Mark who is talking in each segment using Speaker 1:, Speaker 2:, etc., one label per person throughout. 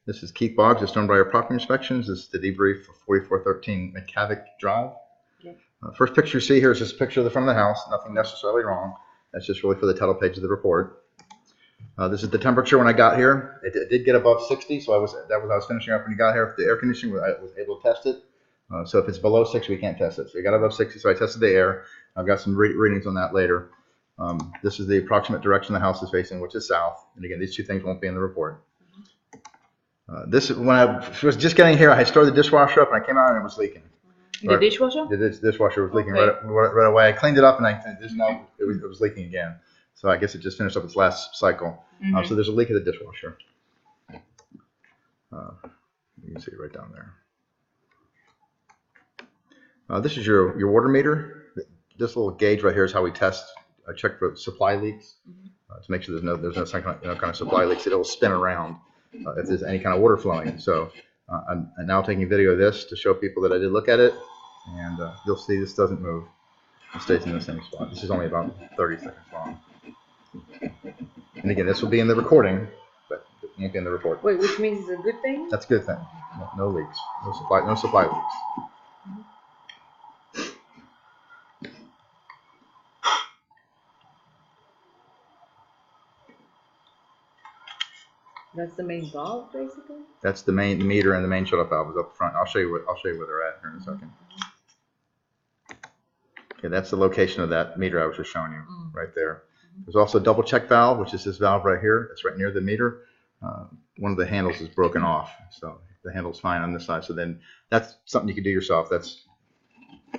Speaker 1: This is Keith Boggs of Stonebriar Property Inspections. This is the debrief for 4413 McKavett Drive.
Speaker 2: Okay.
Speaker 1: First picture you see here is just a picture of the front of the house. Nothing necessarily wrong. That's just really for the title page of the report. This is the temperature when I got here. It did get above 60, so I was finishing up when you got here. The air conditioning, I was able to test it. So if it's below 60, we can't test it. So it got above 60, so I tested the air. I've got some readings on that later. This is the approximate direction the house is facing, which is south. And again, these two things won't be in the report. When I was just getting here, I started the dishwasher up and I came out and it was leaking.
Speaker 2: The dishwasher?
Speaker 1: The dishwasher was leaking
Speaker 2: Okay.
Speaker 1: right away. I cleaned it up and it was leaking again. So I guess it just finished up its last cycle. So there's a leak at the dishwasher. You can see it right down there. This is your water meter. This little gauge right here is how we check for supply leaks to make sure there's no kind of supply leaks. It'll spin around if there's any kind of water flowing. So I'm now taking video of this to show people that I did look at it, and you'll see this doesn't move. It stays in the same spot. This is only about 30 seconds long. And again, this will be in the recording, but it won't be in the report.
Speaker 2: Wait, which means it's a good thing?
Speaker 1: That's a good thing. No leaks. No supply leaks.
Speaker 2: That's the main valve, basically?
Speaker 1: That's the meter, and the main shut-off valve is up front. I'll show you where they're at here in a second. Okay, that's the location of that meter I was just showing you, right there. There's also a double check valve, which is this valve right here. It's right near the meter. One of the handles is broken off, so the handle's fine on this side. So then that's something you can do yourself. That's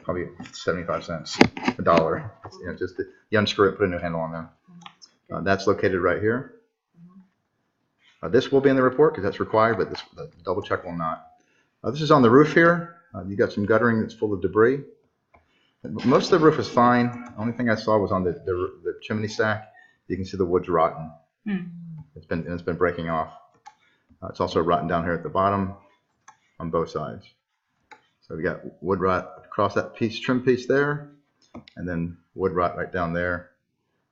Speaker 1: probably 75 cents, $1. Just you unscrew it, put a new handle on there. That's located right here. This will be in the report because that's required, but the double check will not. This is on the roof here. You got some guttering that's full of debris. Most of the roof is fine. The only thing I saw was on the chimney stack. You can see the wood's rotten. It's been breaking off. It's also rotten down here at the bottom on both sides. So we got wood rot across that trim piece there, and then wood rot right down there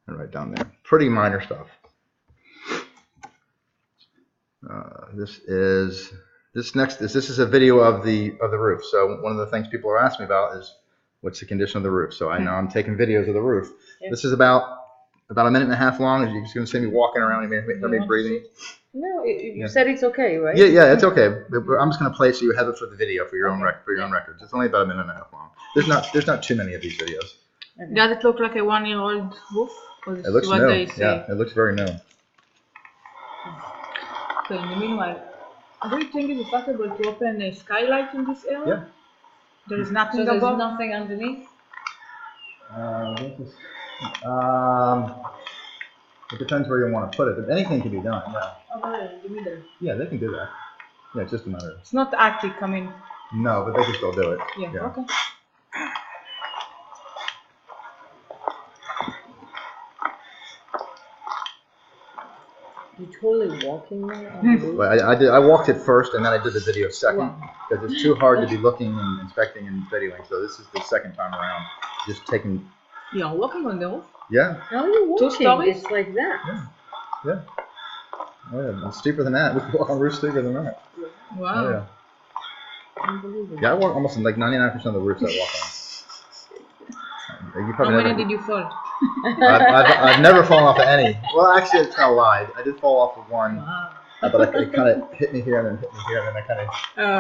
Speaker 1: and right down there. Pretty minor stuff. This is a video of the roof. So one of the things people are asking me about is what's the condition of the roof. So I know I'm taking videos of the roof.
Speaker 2: Yeah.
Speaker 1: This is about a minute and a half long. You're just going to see me walking around and me breathing.
Speaker 2: No, you said it's okay, right?
Speaker 1: Yeah, it's okay. I'm just going to play it so you have it for the video for your own records. It's only about a minute and a half long. There's not too many of these videos.
Speaker 2: Okay.
Speaker 3: Does it look like a 1-year-old roof?
Speaker 1: It looks new. Yeah, it looks very new.
Speaker 3: So in the meanwhile, do you think it is possible to open a skylight in this area?
Speaker 1: Yeah.
Speaker 3: There is nothing
Speaker 2: So
Speaker 3: above?
Speaker 2: there's nothing underneath?
Speaker 1: It depends where you want to put it. But anything can be done. Yeah.
Speaker 3: Over there in the middle.
Speaker 1: Yeah, they can do that. Yeah, it's just a matter.
Speaker 3: It's not attic, I mean.
Speaker 1: No, but they can still do it.
Speaker 3: Yeah. Okay.
Speaker 2: You're totally walking there on the roof?
Speaker 1: Well, I walked it first, and then I did the video second because it's too hard to be looking and inspecting and videoing. So this is the second time around, just taking.
Speaker 3: You're walking on the roof?
Speaker 1: Yeah.
Speaker 2: How are you walking?
Speaker 3: 2 stories?
Speaker 2: It's like that.
Speaker 1: Yeah. Oh, yeah. It's steeper than that. We can walk on roofs steeper than that.
Speaker 3: Wow.
Speaker 1: Oh, yeah.
Speaker 2: Unbelievable.
Speaker 1: Yeah, I walk almost like 99% of the roofs I walk on. You
Speaker 3: How
Speaker 1: probably
Speaker 3: many did you fall?
Speaker 1: I've never fallen off of any. Well, actually, it's kind of lied. I did fall off of one,
Speaker 3: Wow.
Speaker 1: but it kind of hit me here and then hit me here, and then I kind of.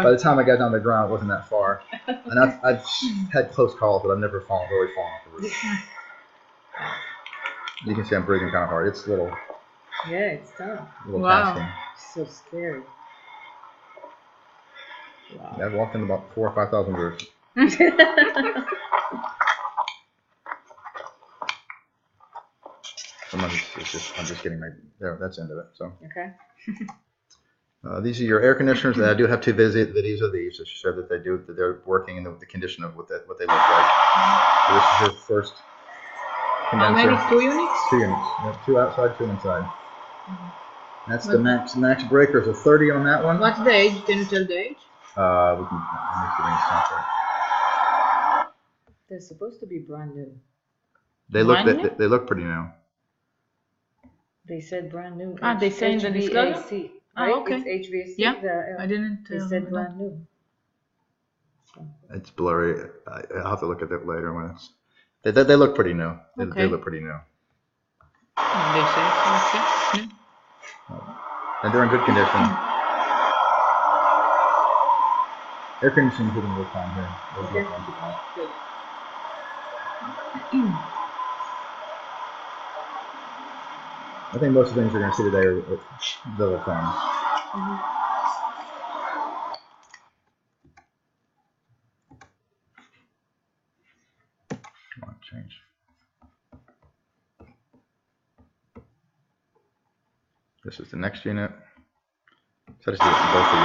Speaker 1: By the time I got down to the ground, it wasn't that far. And I've had close calls, but I've never really fallen off the roof. You can see I'm breathing kind of hard. It's a little
Speaker 2: Yeah, it's tough.
Speaker 3: Wow.
Speaker 1: tasking.
Speaker 2: So scary. Wow.
Speaker 1: Yeah, I've walked in about 4,000 or 5,000 roofs. I'm just getting there. That's the end of it. So.
Speaker 2: Okay.
Speaker 1: These are your air conditioners. I do have 2 videos of these to show that they're working and the condition of what they look like. So this is your first
Speaker 3: How
Speaker 1: condenser.
Speaker 3: many? 2 units?
Speaker 1: 2 units. You have 2 outside, 2 inside. That's the max breaker is a 30 on that one.
Speaker 3: What's the age? Can you tell the age?
Speaker 1: We can. Let me see if we can stop there.
Speaker 2: They're supposed to be brand new.
Speaker 1: They look pretty new.
Speaker 2: They said brand new.
Speaker 3: They say in the disclosure?
Speaker 2: HVAC. right?
Speaker 3: okay.
Speaker 2: It's HVAC.
Speaker 3: Yeah, I didn't.
Speaker 2: They said
Speaker 3: know.
Speaker 2: brand new.
Speaker 1: It's blurry. I'll have to look at that later when it's. They look pretty new. They
Speaker 3: Okay.
Speaker 1: look pretty new.
Speaker 3: They say okay. Yeah.
Speaker 1: And they're in good condition. Air conditioning didn't work on here. There's no fun to that.
Speaker 2: Good.
Speaker 1: I think most of the things you're going to see today are little things. Come on, change. This is the next unit. So I just do it in both the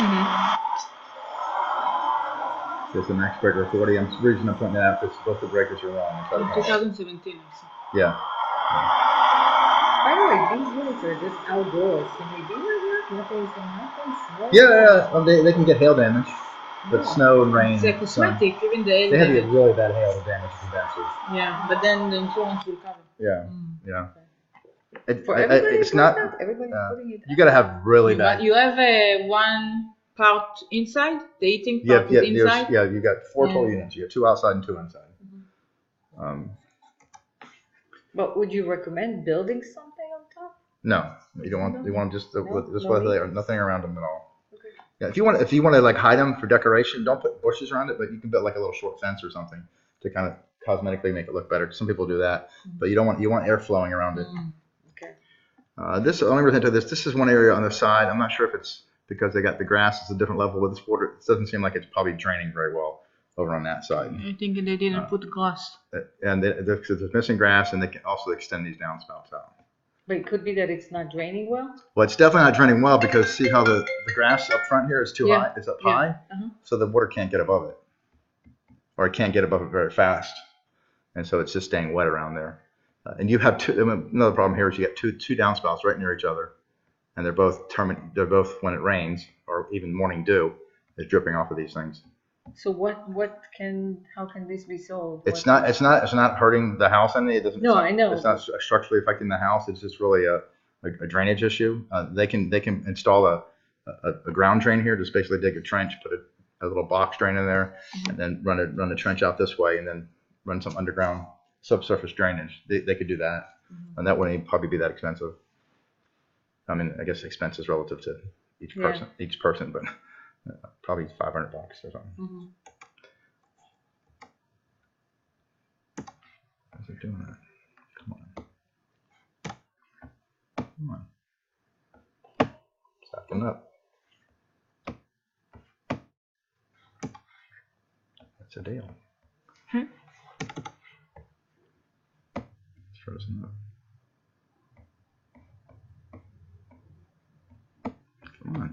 Speaker 1: units. There's the max breaker 40. I'm reason I'm pointing that out because both the breakers are wrong.
Speaker 3: 2017, I see.
Speaker 1: Yeah.
Speaker 2: By the way, these units are just outdoors. Can they be right here? Nothing's going to happen? Snow?
Speaker 1: Yeah. They can get hail damage, but snow and rain.
Speaker 3: It's like cosmetic, even the
Speaker 1: They had to get really bad hail damage from condensers.
Speaker 3: Yeah, but then the insurance will cover.
Speaker 1: Yeah. Yeah.
Speaker 2: For everybody,
Speaker 1: it's not.
Speaker 2: Everybody's putting it.
Speaker 1: You gotta have really bad.
Speaker 3: But you have one part inside, the eating part is inside.
Speaker 1: Yeah, you got 4 total units. You got 2 outside and 2 inside.
Speaker 2: But would you recommend building something on top?
Speaker 1: No, you don't want. You want just this
Speaker 2: No
Speaker 1: way.
Speaker 2: need?
Speaker 1: There, nothing around them at all.
Speaker 2: Okay.
Speaker 1: Yeah, if you want to like hide them for decoration, don't put bushes around it. But you can build like a little short fence or something to kind of cosmetically make it look better. Some people do that, but you want air flowing around it.
Speaker 2: Okay.
Speaker 1: This only reason to this. This is one area on the side. I'm not sure if it's because they got the grass. It's a different level with this water. It doesn't seem like it's probably draining very well over on that side.
Speaker 3: I think they didn't put grass.
Speaker 1: And there's missing grass, and they can also extend these downspouts out.
Speaker 2: But it could be that it's not draining well?
Speaker 1: Well, it's definitely not draining well because see how the grass up front here is too high? It's up high, so the water can't get above it. Or it can't get above it very fast. And so it's just staying wet around there. And you have another problem here is you got two downspouts right near each other. And they're both when it rains or even morning dew is dripping off of these things.
Speaker 2: So how can this be solved?
Speaker 1: It's not hurting the house any. It doesn't.
Speaker 2: No, I know.
Speaker 1: It's not structurally affecting the house. It's just really a drainage issue. They can install a ground drain here. Just basically dig a trench, put a little box drain in there, and then run a trench out this way, and then run some underground subsurface drainage. They could do that, and that wouldn't probably be that expensive. I mean, I guess expenses relative to each person, but probably $500 or something. How's it doing that? Come on. Stacking up. That's a deal. It's frozen up. Come on.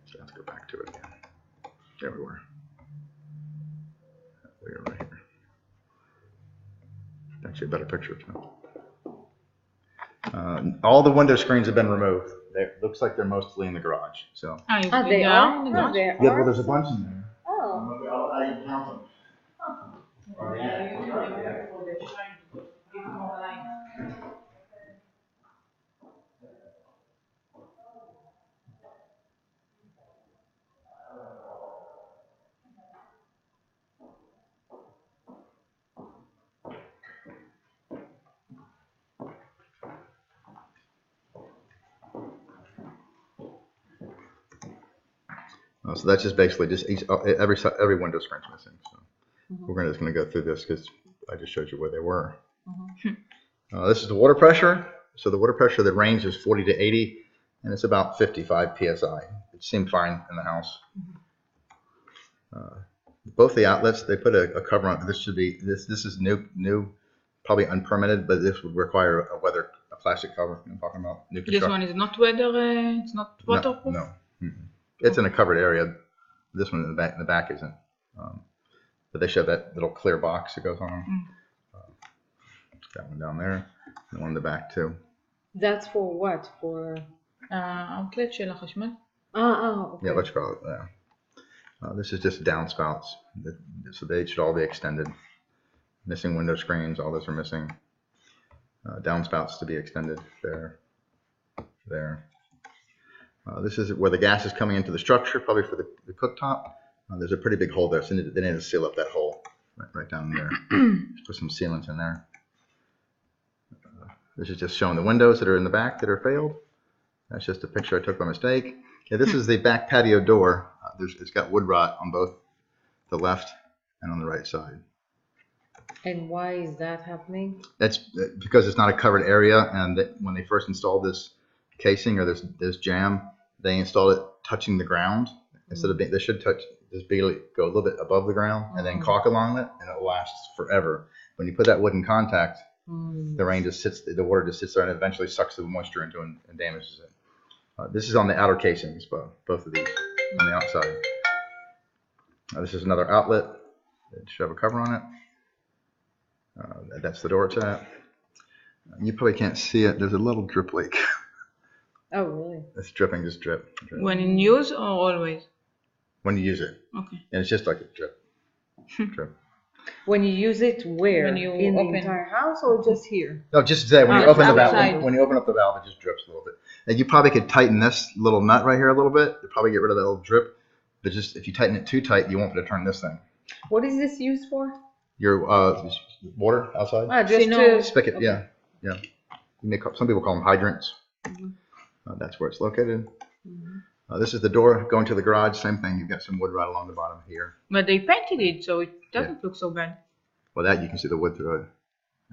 Speaker 1: So let's go back to it again. There we were. We were right here. Actually, a better picture too. All the window screens have been removed. It looks like they're mostly in the garage. So.
Speaker 2: They are?
Speaker 1: Yeah, well, there's a bunch in there.
Speaker 2: Oh.
Speaker 1: I didn't count them. So that's just basically every window screen's missing. So we're just gonna go through this because I just showed you where they were. This is the water pressure. So the water pressure, the range is 40 to 80, and it's about 55 psi. It seemed fine in the house. Both the outlets, they put a cover on. This should be this is new, probably unpermitted, but this would require a plastic cover. I'm talking about new construction.
Speaker 3: This one is not weather. It's not waterproof.
Speaker 1: No. It's in a covered area. This one in the back isn't. But they show that little clear box that goes on. That one down there, and one in the back too.
Speaker 2: That's for what? For
Speaker 3: outlet של החשמל.
Speaker 2: Okay.
Speaker 1: Yeah, let's call it. This is just downspouts, so they should all be extended. Missing window screens, all those are missing. Downspouts to be extended there. This is where the gas is coming into the structure, probably for the cooktop. There's a pretty big hole there, so they need to seal up that hole right down there. Just put some sealant in there. This is just showing the windows that are in the back that are failed. That's just a picture I took by mistake. Yeah, this is the back patio door. It's got wood rot on both the left and on the right side.
Speaker 2: And why is that happening?
Speaker 1: That's because it's not a covered area, and when they first installed this casing or this jam, they installed it touching the ground instead of they should touch just barely go a little bit above the ground and then caulk along it, and it lasts forever. When you put that wood in contact, the rain just sits, the water just sits there and eventually sucks the moisture into it and damages it. This is on the outer casings, both of these on the outside. This is another outlet. It should have a cover on it. That's the door it's at. You probably can't see it. There's a little drip leak.
Speaker 2: Oh, really?
Speaker 1: It's dripping, just drip.
Speaker 3: When in use or always?
Speaker 1: When you use it.
Speaker 3: Okay.
Speaker 1: And it's just like a drip. Drip.
Speaker 2: When you use it, where?
Speaker 3: When you
Speaker 2: in
Speaker 3: open
Speaker 2: the entire house or just here?
Speaker 1: No, just say when you
Speaker 3: it's
Speaker 1: open the valve.
Speaker 3: outside.
Speaker 1: When you open up the valve, it just drips a little bit. And you probably could tighten this little nut right here a little bit. You'll probably get rid of that little drip. But just if you tighten it too tight, you won't be able to turn this thing.
Speaker 2: What is this used for?
Speaker 1: Your water outside.
Speaker 2: Just to
Speaker 1: Spigot,
Speaker 2: okay.
Speaker 1: yeah. Some people call them hydrants. That's where it's located. This is the door going to the garage. Same thing. You've got some wood right along the bottom here.
Speaker 3: But they painted it, so it doesn't look so bad.
Speaker 1: Well, that you can see the wood through it.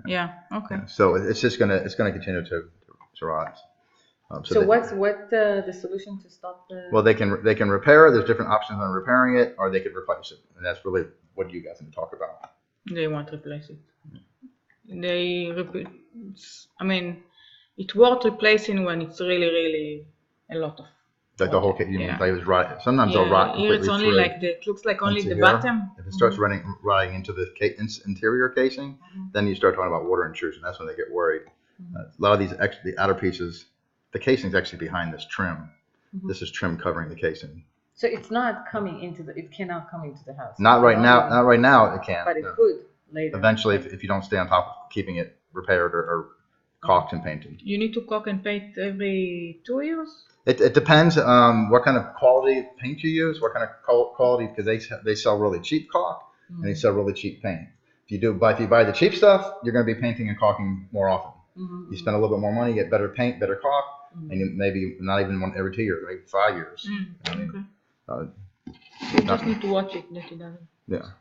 Speaker 3: Yeah. Okay.
Speaker 1: So it's just gonna continue to rot.
Speaker 2: So what's the solution to stop the?
Speaker 1: Well, they can repair it. There's different options on repairing it, or they could replace it, and that's really what you guys need to talk about.
Speaker 3: They won't replace it. I mean, it's worth replacing when it's really a lot of.
Speaker 1: Like the whole case, you mean, like it was rotting. Sometimes they'll rot
Speaker 3: Here
Speaker 1: completely
Speaker 3: it's only
Speaker 1: through.
Speaker 3: like it looks like only
Speaker 1: into
Speaker 3: the
Speaker 1: here.
Speaker 3: bottom.
Speaker 1: If it starts rotting into the interior casing, then you start talking about water intrusion. That's when they get worried. A lot of these the outer pieces, the casing's actually behind this trim. This is trim covering the casing.
Speaker 2: So it's not coming into it cannot come into the house.
Speaker 1: Not right now. Not right now. It can't.
Speaker 2: But it could later.
Speaker 1: Eventually, if you don't stay on top of keeping it repaired or caulked and painted.
Speaker 3: You need to caulk and paint every 2 years.
Speaker 1: It depends what kind of quality paint you use, what kind of quality, because they sell really cheap caulk and they sell really cheap paint. If you buy the cheap stuff, you're going to be painting and caulking more often. You spend a little bit more money, get better paint, better caulk, and you maybe not even one every 2 years, maybe 5 years.
Speaker 3: Okay. You just need to watch it that it doesn't.
Speaker 1: Yeah.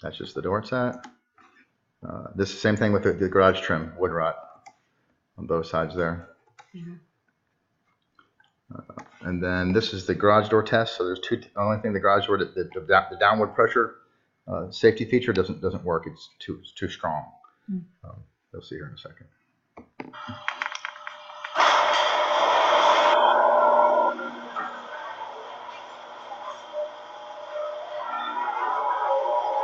Speaker 1: That's just the door it's at. This same thing with the garage trim, wood rot on both sides there. And then this is the garage door test. So there's the only thing the garage door, the downward pressure safety feature doesn't work. It's too strong. You'll see here in a second.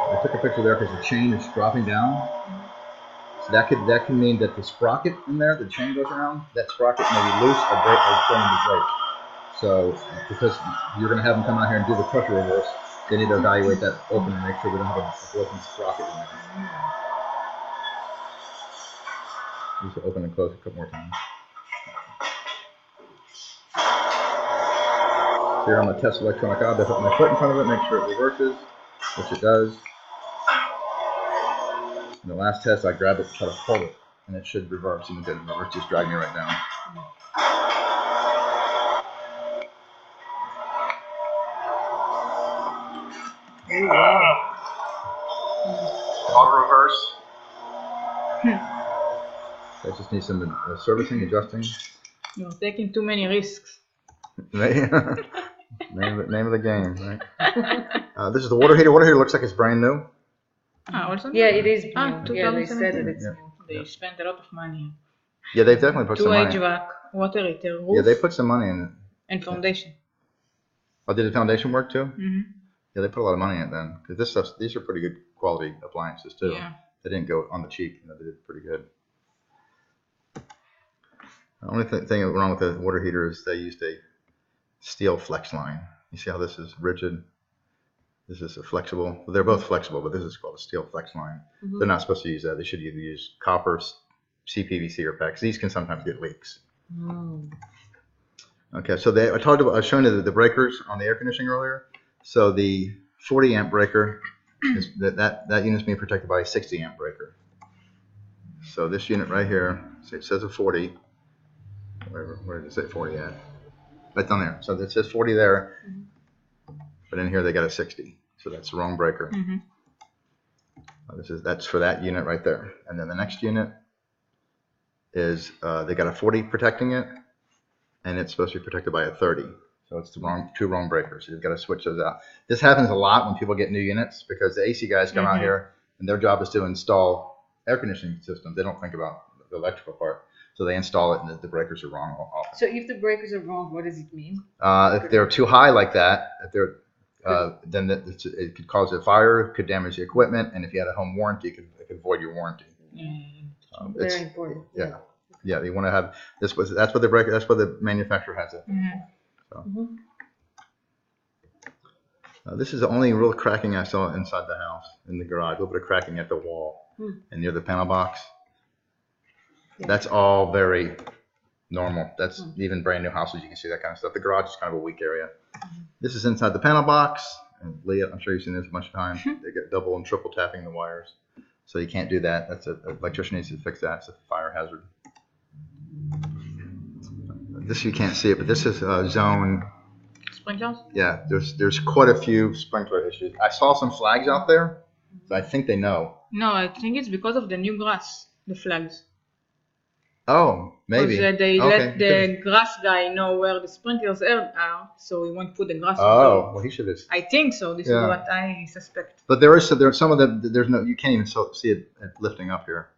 Speaker 1: I took a picture there because the chain is dropping down. So that can mean that the sprocket in there, the chain goes around, that sprocket may be loose or break or going to break. So because you're going to have them come out here and do the pressure reverse, they need to evaluate that open and make sure we don't have a broken sprocket in there. Just open and close a couple more times. So here I'm going to test electronic object. I put my foot in front of it, make sure it reverses, which it does. In the last test, I grabbed it and tried to pull it, and it should reverse, and it didn't reverse, just dragged me right down.
Speaker 2: Oh, wow.
Speaker 1: Auto reverse. That just needs some servicing, adjusting.
Speaker 3: You're taking too many risks.
Speaker 1: Name of the game, right? This is the water heater. Water heater looks like it's brand new.
Speaker 3: Also?
Speaker 2: Yeah, it is.
Speaker 3: Ah,
Speaker 2: Yeah, they said that it's.
Speaker 3: They spent a lot of money.
Speaker 1: Yeah, they've definitely put some money.
Speaker 3: HVAC, water heater, roof,
Speaker 1: Yeah, they put some money in it.
Speaker 3: and foundation.
Speaker 1: Oh, did the foundation work too? Yeah, they put a lot of money in it then, because these are pretty good quality appliances too.
Speaker 3: Yeah.
Speaker 1: They didn't go on the cheap. They did pretty good. The only thing wrong with the water heater is they used a steel flex line. You see how this is rigid? This is a flexible. Well, they're both flexible, but this is called a steel flex line. They're not supposed to use that. They should either use copper, CPVC, or PEX. These can sometimes get leaks. Okay, so I was showing you the breakers on the air conditioning earlier. So the 40 amp breaker is that unit's being protected by a 60 amp breaker. So this unit right here, it says a 40. Where did it say 40 at? Right down there. So it says 40 there, but in here they got a 60. So that's the wrong breaker. That's for that unit right there. And then the next unit is they got a 40 protecting it, and it's supposed to be protected by a 30. So it's the two wrong breakers. So you've got to switch those out. This happens a lot when people get new units because the AC guys come out here and their job is to install air conditioning systems. They don't think about the electrical part. So they install it and the breakers are wrong.
Speaker 2: So if the breakers are wrong, what does it mean?
Speaker 1: If they're too high like that, then it could cause a fire, it could damage the equipment, and if you had a home warranty, it could void your warranty.
Speaker 2: Very important.
Speaker 1: Yeah. Yeah, you want to have this. That's what the breaker. That's what the manufacturer has it. So. This is the only real cracking I saw inside the house, in the garage. A little bit of cracking at the wall and near the panel box. That's all very normal. That's even brand new houses. You can see that kind of stuff. The garage is kind of a weak area. This is inside the panel box. And Leah, I'm sure you've seen this a bunch of times. They get double and triple tapping the wires. So you can't do that. An electrician needs to fix that. It's a fire hazard. This you can't see it, but this is zone.
Speaker 3: Sprinklers?
Speaker 1: Yeah, there's quite a few sprinkler issues. I saw some flags out there, so I think they know.
Speaker 3: No, I think it's because of the new grass, the flags.
Speaker 1: Oh, maybe.
Speaker 3: Because they let the grass guy know where the sprinklers are, so he won't put the grass.
Speaker 1: Oh, well, he should have.
Speaker 3: I think so. This is what I suspect.
Speaker 1: But there's some of them. There's no. You can't even see it lifting up here.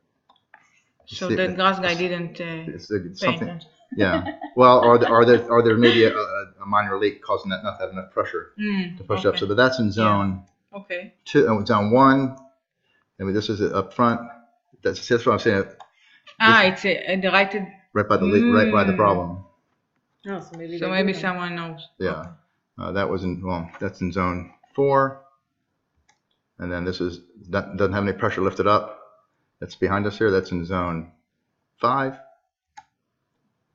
Speaker 3: So the grass guy didn't pay attention.
Speaker 1: Yeah. Well, are there maybe a minor leak causing that not to have enough pressure to push up? So that's in zone 2, zone 1. I mean, this is up front. That's what I'm saying.
Speaker 3: It's
Speaker 1: right by the leak, right by the problem.
Speaker 2: Oh, so
Speaker 3: maybe someone knows.
Speaker 1: Yeah. That's in zone 4. And then that doesn't have any pressure lifted up. That's behind us here. That's in zone 5.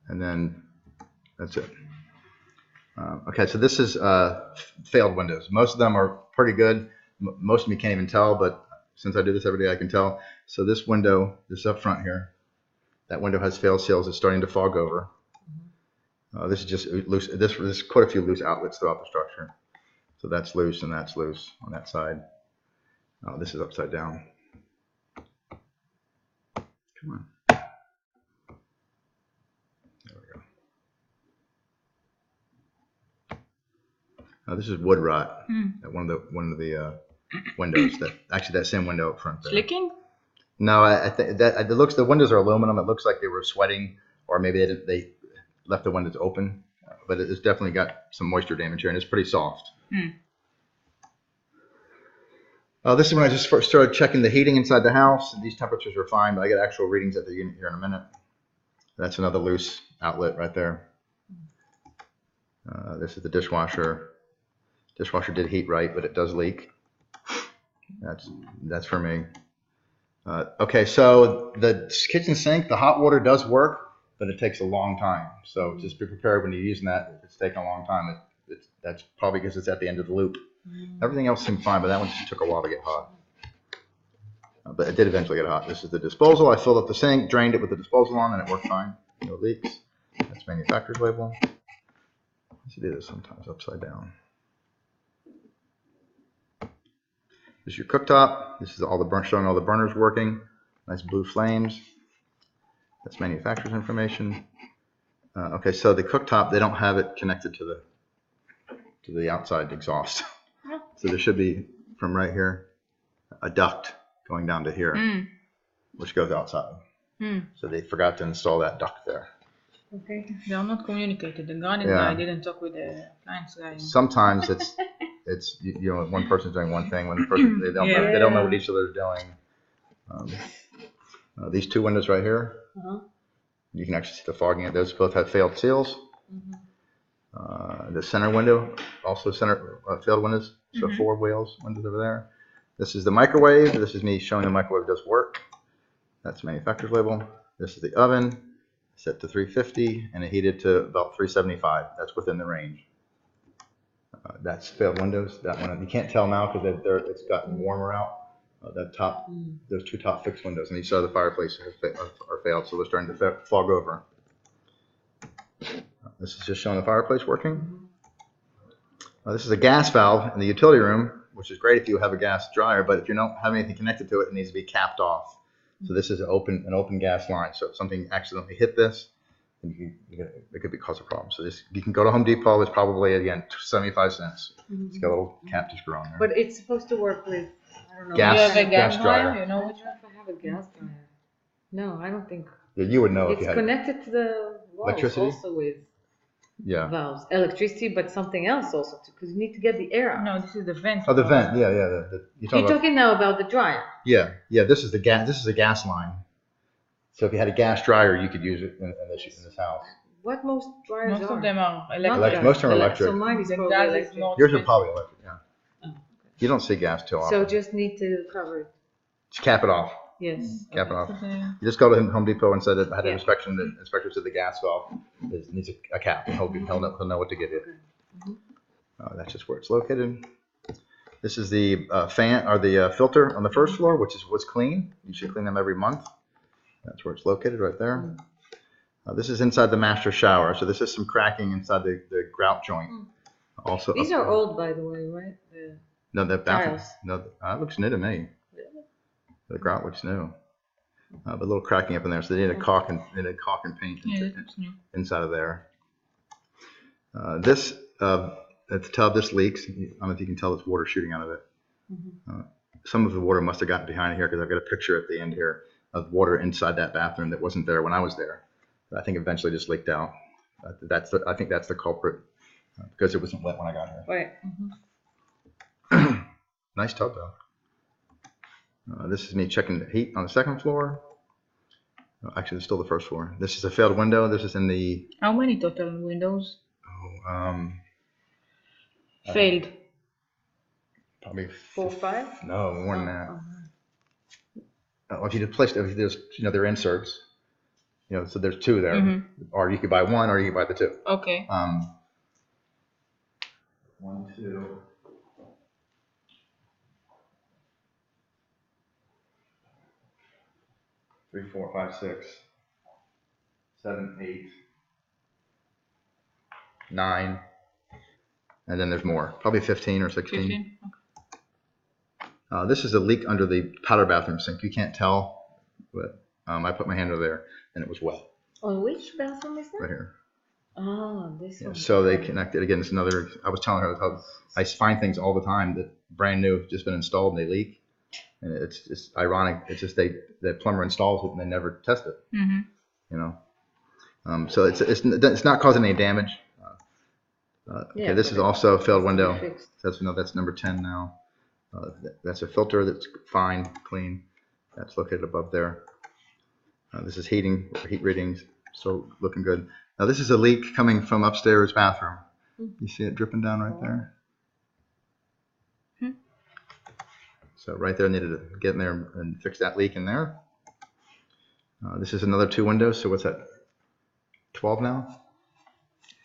Speaker 1: And then that's it. Okay, so this is failed windows. Most of them are pretty good. Most of them you can't even tell, but since I do this every day, I can tell. So this window, this up front here, that window has failed seals. It's starting to fog over. This is just loose. There's quite a few loose outlets throughout the structure. So that's loose and that's loose on that side. This is upside down. Come on. This is wood rot. One of the windows. That same window up front there.
Speaker 3: Leaking?
Speaker 1: No, I think that it looks. The windows are aluminum. It looks like they were sweating, or maybe they left the windows open. But it's definitely got some moisture damage here, and it's pretty soft. This is when I just first started checking the heating inside the house. These temperatures are fine, but I get actual readings at the unit here in a minute. That's another loose outlet right there. This is the dishwasher. Dishwasher did heat right, but it does leak. That's for me. Okay, so the kitchen sink, the hot water does work, but it takes a long time. So just be prepared when you're using that. If it's taking a long time, that's probably because it's at the end of the loop. Everything else seemed fine, but that one just took a while to get hot. But it did eventually get hot. This is the disposal. I filled up the sink, drained it with the disposal on, and it worked fine. No leaks. That's manufacturer's label. I should do this sometimes upside down. This is your cooktop. This is showing all the burners working. Nice blue flames. That's manufacturer's information. Okay, so the cooktop, they don't have it connected to the outside exhaust. So there should be, from right here, a duct going down to here, which goes outside. So they forgot to install that duct there.
Speaker 3: Okay. They are not communicated. The garden guy didn't talk with the appliance guy.
Speaker 1: Sometimes it's one person's doing one thing, one person they don't know what each other's doing. These two windows right here, you can actually see the fogging. Those both have failed seals. The center window also failed windows. So 4 wheels, windows over there. This is the microwave. This is me showing the microwave does work. That's the manufacturer's label. This is the oven, set to 350 and it heated to about 375. That's within the range. That's failed windows. That one you can't tell now because it's gotten warmer out. That top, those 2 top fixed windows, and you saw the fireplace are failed, so they're starting to fog over. This is just showing the fireplace working. This is a gas valve in the utility room, which is great if you have a gas dryer, but if you don't have anything connected to it, it needs to be capped off. So this is an open gas line. So if something accidentally hit this, it could be cause a problem. So this, you can go to Home Depot. It's probably again 75 cents. It's got a little cap to screw on there.
Speaker 2: But it's supposed to work with, I don't know.
Speaker 3: You have a
Speaker 1: gas dryer.
Speaker 3: You know
Speaker 2: I don't know if I have a gas dryer. No, I don't think.
Speaker 1: Yeah, you would know if
Speaker 2: It's
Speaker 1: you had
Speaker 2: connected to the walls
Speaker 1: electricity?
Speaker 2: also with
Speaker 1: Yeah.
Speaker 2: valves, electricity, but something else also too, because you need to get the air out.
Speaker 3: No, this is the vent.
Speaker 1: Oh, the vent. Yeah.
Speaker 2: You're talking now about the dryer.
Speaker 1: Yeah. This is the gas. This is a gas line. So if you had a gas dryer, you could use it in this house.
Speaker 2: What most dryers
Speaker 3: Most
Speaker 2: are?
Speaker 3: of them are
Speaker 2: Not
Speaker 3: electric.
Speaker 2: gas.
Speaker 1: Most of them are electric.
Speaker 2: So mine is
Speaker 3: The
Speaker 2: probably
Speaker 3: gas is
Speaker 2: electric.
Speaker 3: more
Speaker 1: Yours are
Speaker 3: expensive.
Speaker 1: probably electric. Yeah.
Speaker 2: Oh, okay.
Speaker 1: You don't see gas too often.
Speaker 2: So just need to cover it.
Speaker 1: Just cap it off.
Speaker 2: Yes.
Speaker 1: Cap it off.
Speaker 3: Okay.
Speaker 1: You just go to Home Depot and said it had an
Speaker 2: Yeah.
Speaker 1: inspection. The inspector said the gas valve needs a cap, and he'll know what to give you. That's just where it's located. This is the fan or the filter on the first floor, which is what's clean. You should clean them every month. That's where it's located, right there. This is inside the master shower, so this is some cracking inside the grout joint. Also,
Speaker 2: These are old, by the way, right?
Speaker 1: No, that bathroom.
Speaker 2: tiles.
Speaker 1: No, that looks new to me. The grout looks new. But a little cracking up in there, so they need a caulk and paint
Speaker 3: Yeah, that's new.
Speaker 1: inside of there. This at the tub, this leaks. I don't know if you can tell there's water shooting out of it. Some of the water must have gotten behind here because I've got a picture at the end here of water inside that bathroom that wasn't there when I was there. I think eventually just leaked out. I think that's the culprit because it wasn't wet when I got here.
Speaker 2: Right.
Speaker 1: Nice tub though. This is me checking the heat on the second floor. Actually, it's still the first floor. This is a failed window. This is in the
Speaker 3: How many total windows failed?
Speaker 1: probably
Speaker 2: 4 or 5?
Speaker 1: No, more than that. If you just placed, there's they're inserts. So there's 2 there, or you could buy 1, or you could buy the 2.
Speaker 3: Okay.
Speaker 1: 1, 2. 3, 4, 5, 6, 7, 8, 9, and then there's more. Probably 15 or 16.
Speaker 3: 15. Okay.
Speaker 1: This is a leak under the powder bathroom sink. You can't tell, but I put my hand over there and it was wet.
Speaker 2: On which bathroom is that?
Speaker 1: Right here.
Speaker 2: Oh, this one.
Speaker 1: So they connected again. It's another. I was telling her how I find things all the time that brand new, just been installed, and they leak. And it's ironic. It's just the plumber installs it and they never test it. So it's not causing any damage. Okay, this is also a failed window. That's number 10 now. That's a filter that's fine, clean. That's located above there. This is heat readings, so looking good. Now this is a leak coming from upstairs bathroom. You see it dripping down right there? So right there, needed to get in there and fix that leak in there. This is another 2 windows, so what's that, 12 now?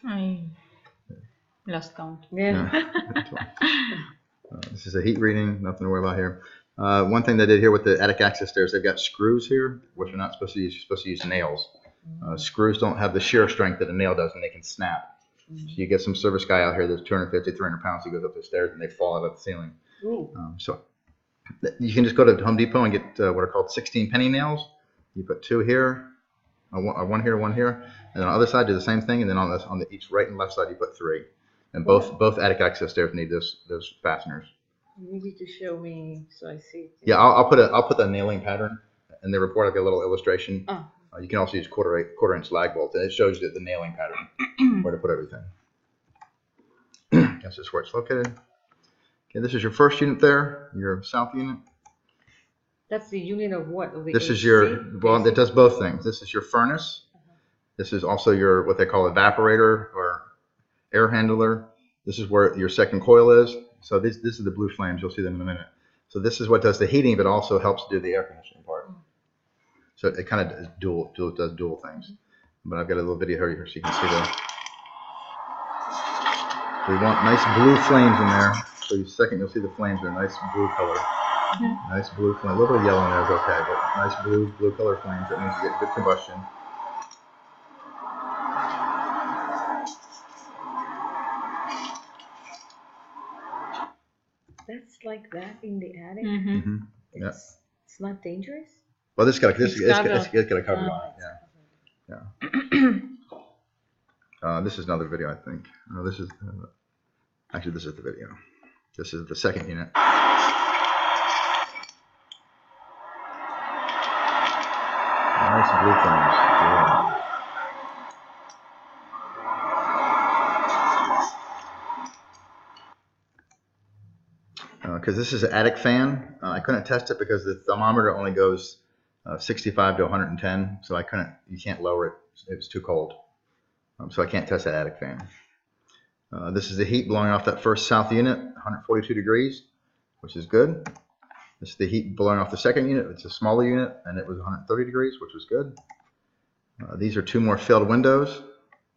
Speaker 3: I lost count.
Speaker 2: Yeah.
Speaker 1: This is a heat reading, nothing to worry about here. One thing they did here with the attic access stairs, they've got screws here, which you're not supposed to use. You're supposed to use nails. Screws don't have the shear strength that a nail does, and they can snap. So you get some service guy out here that's 250, 300 pounds. He goes up the stairs, and they fall out of the ceiling. So you can just go to Home Depot and get what are called 16 penny nails. You put 2 here, one here, 1 here, and then on the other side do the same thing, and then on the each right and left side you put 3. And both attic access stairs need those fasteners.
Speaker 2: You need to show me so I see.
Speaker 1: Yeah, I'll put the nailing pattern in the report. I'll get a little illustration. You can also use quarter inch lag bolts, and it shows you the nailing pattern where to put everything. That's just where it's located. Okay, this is your first unit there, your south unit.
Speaker 2: That's the unit of what? Of the
Speaker 1: This is
Speaker 2: AC?
Speaker 1: your, well, it does both things. This is your furnace. This is also your, what they call evaporator or air handler. This is where your second coil is. So this is the blue flames. You'll see them in a minute. So this is what does the heating, but also helps do the air conditioning part. So it kind of does dual things. But I've got a little video here so you can see the. We want nice blue flames in there. So in a second you'll see the flames are nice blue color. Nice blue flame. A little bit of yellow in there is okay, but nice blue color flames. That means you get good combustion.
Speaker 2: That's like that in the attic.
Speaker 3: Mm-hmm.
Speaker 1: Yeah.
Speaker 2: It's not dangerous.
Speaker 1: Well, it's got a cover
Speaker 3: Oh.
Speaker 1: on it. Yeah. This is another video, I think. No, this is actually this is the video. This is the second unit. Nice blue flames. Because this is an attic fan. I couldn't test it because the thermometer only goes 65 to 110, so you can't lower it. It was too cold. So I can't test that attic fan. This is the heat blowing off that first south unit, 142 degrees, which is good. This is the heat blowing off the second unit. It's a smaller unit, and it was 130 degrees, which was good. These are two more failed windows.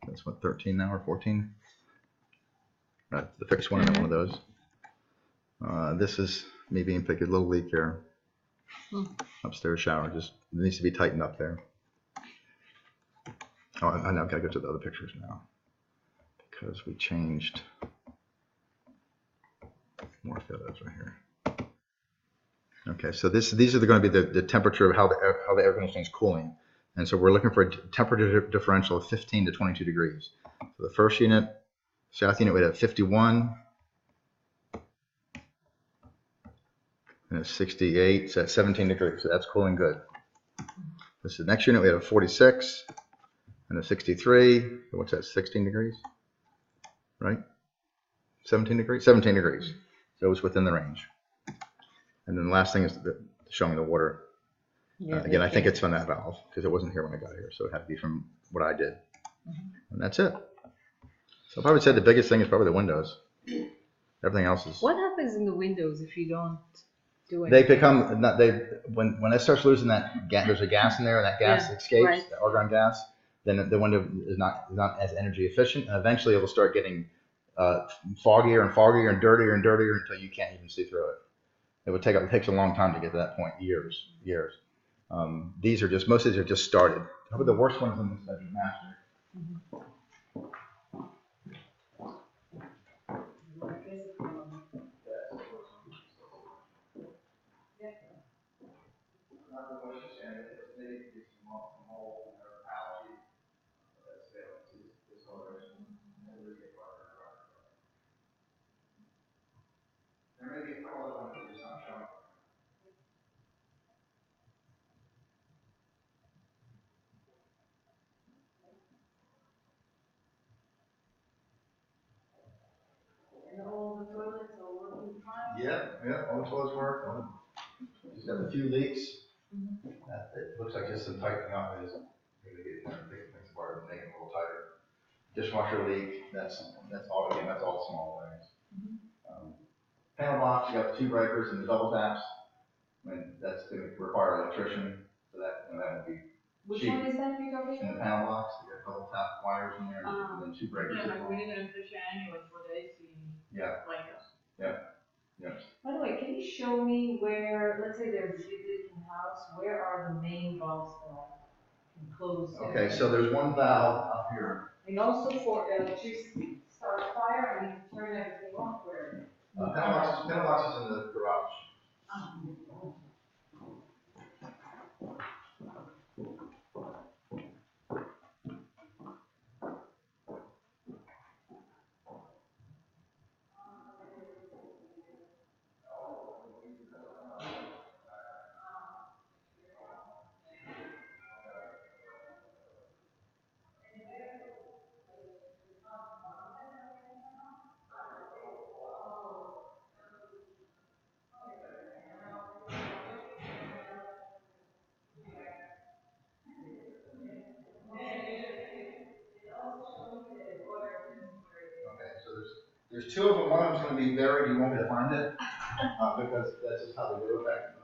Speaker 1: That's what, 13 now or 14? The fixed one, one of those. This is me being picked, a little leak here. Upstairs shower, just needs to be tightened up there. Oh, I know, I've got to go to the other pictures now because we changed more photos right here. Okay, so these are going to be the temperature of how the air conditioning is cooling, and so we're looking for a temperature differential of 15 to 22 degrees. So the first unit, south unit, we have 51. And it's 68, so that's 17 degrees, so that's cooling good. This is the next unit, we have a 46 and a 63. What's that, 16 degrees? Right? 17 degrees? 17 degrees. So it's within the range. And then the last thing is showing the water. Again, I think it's from that valve because it wasn't here when I got here, so it had to be from what I did. And that's it. So I probably said the biggest thing is probably the windows. Everything else is.
Speaker 2: What happens in the windows if you don't do anything?
Speaker 1: They become when it starts losing that gas, there's a gas in there, and that gas escapes, the argon gas. Then the window is not as energy efficient, and eventually it will start getting foggier and foggier and dirtier until you can't even see through it. It takes a long time to get to that point, years. These are just most of these are just started. Probably the worst ones in this bedroom master.
Speaker 2: And all the toilets are working fine?
Speaker 1: Yeah, all the toilets work. Just got a few leaks. It looks like just some tightening up is going to get taking things apart and making it a little tighter. Dishwasher leak. That's all. Again, that's all small things. Panel box. You got the two breakers and the double taps. And that's going to require an electrician. So that would be.
Speaker 2: Which one is that you're talking
Speaker 1: In the
Speaker 2: about?
Speaker 1: panel box, you got double tap wires in there, and then two breakers.
Speaker 3: Yeah, like we need an electrician anyway for the AC.
Speaker 1: Yeah.
Speaker 3: Breakers.
Speaker 1: Yeah.
Speaker 2: By the way, can you show me where, let's say there's a big leaking house, where are the main valves that can close?
Speaker 1: Okay, so there's one valve up here.
Speaker 2: And also for electricity, start a fire, I need to turn everything off where?
Speaker 1: Panel box is in the garage. There's two of them. One of them's going to be buried. You won't be able to find it because that's just how they do it back now.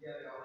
Speaker 1: Yeah,